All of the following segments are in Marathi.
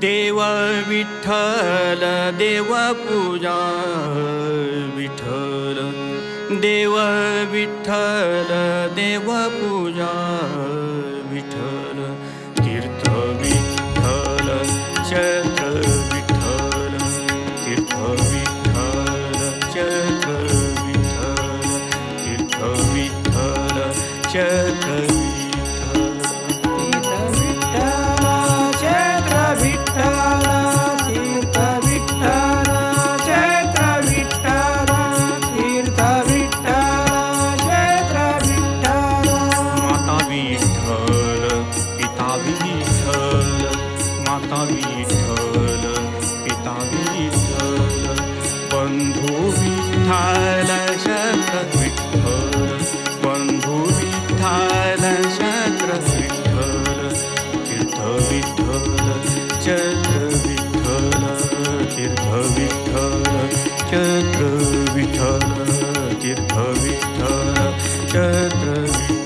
देव विठ्ठल देव पूजा विठ्ठल देव विठ्ठल देव पूजा विठ्ठल तीर्थ विठ्ठल चक्र विठ्ठल तीर्थ विठ्ठल चक्र विठ्ठल तीर्थ विठ्ठल चक्र माता विठ्ठल पिता विठ्ठल बंधू विठ्ठल शत्र विठ्ठल बंधू विठ्ठल शत्र विठ्ठल तीर्थ विठ्ठल चक्र विठ्ठल तीर्थ विठ्ठल चक्र विठ्ठल तीर्थ विठ्ठल चक्र विठ्ठल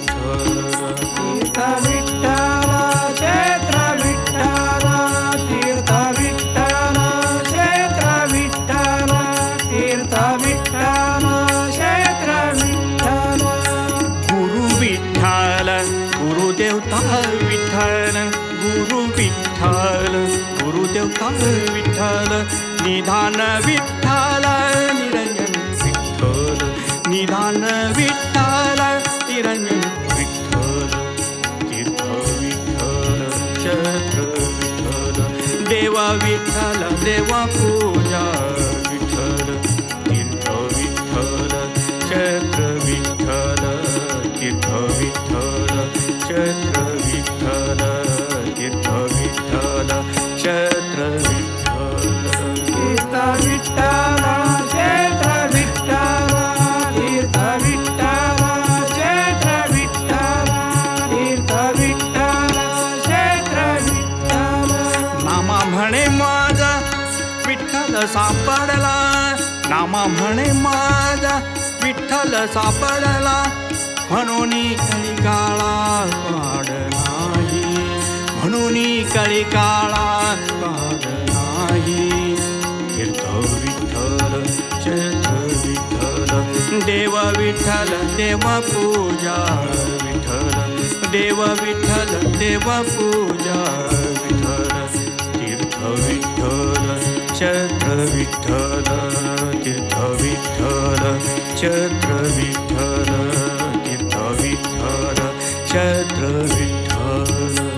तीर्थ विठ्ठल गुरुदेवता विठ्ठल गुरु विठ्ठल गुरुदेवता विठ्ठल निधान विठ्ठल निरंजन विठ्ठल निधान विठ्ठल निरंजन विठ्ठल तीर्थ विठ्ठल चक्र विठ्ठल देव विठ्ठल देव पूजा विठ्ठल तीर्थ विठ्ठल चक्र विठ्ठल तीर्थ विठ्ठल चक्र विठ्ठल तीर्थ विठ्ठल चक्र विठ्ठल तीर्थ विठ्ठल चक्र विठ्ठल तीर्थ विठ्ठल चक्र विठ्ठल तीर्थ विठ्ठल चक्र विठ्ठल नामा म्हणे माझा विठ्ठल सापडला नामा म्हणे माझा विठ्ठल सापडला म्हणून कळिकाळा पाड नाही म्हणून कळिकाळा पाड नाही तीर्थ विठ्ठल चक्र विठ्ठल देव विठ्ठल देव पूजा विठ्ठल देव विठ्ठल देव पूजा विठ्ठल तीर्थ विठ्ठल चक्र विठ्ठल तीर्थ विठ्ठल चक्र विठ्ठल तीर्थ विठ्ठल चक्र विठ्ठल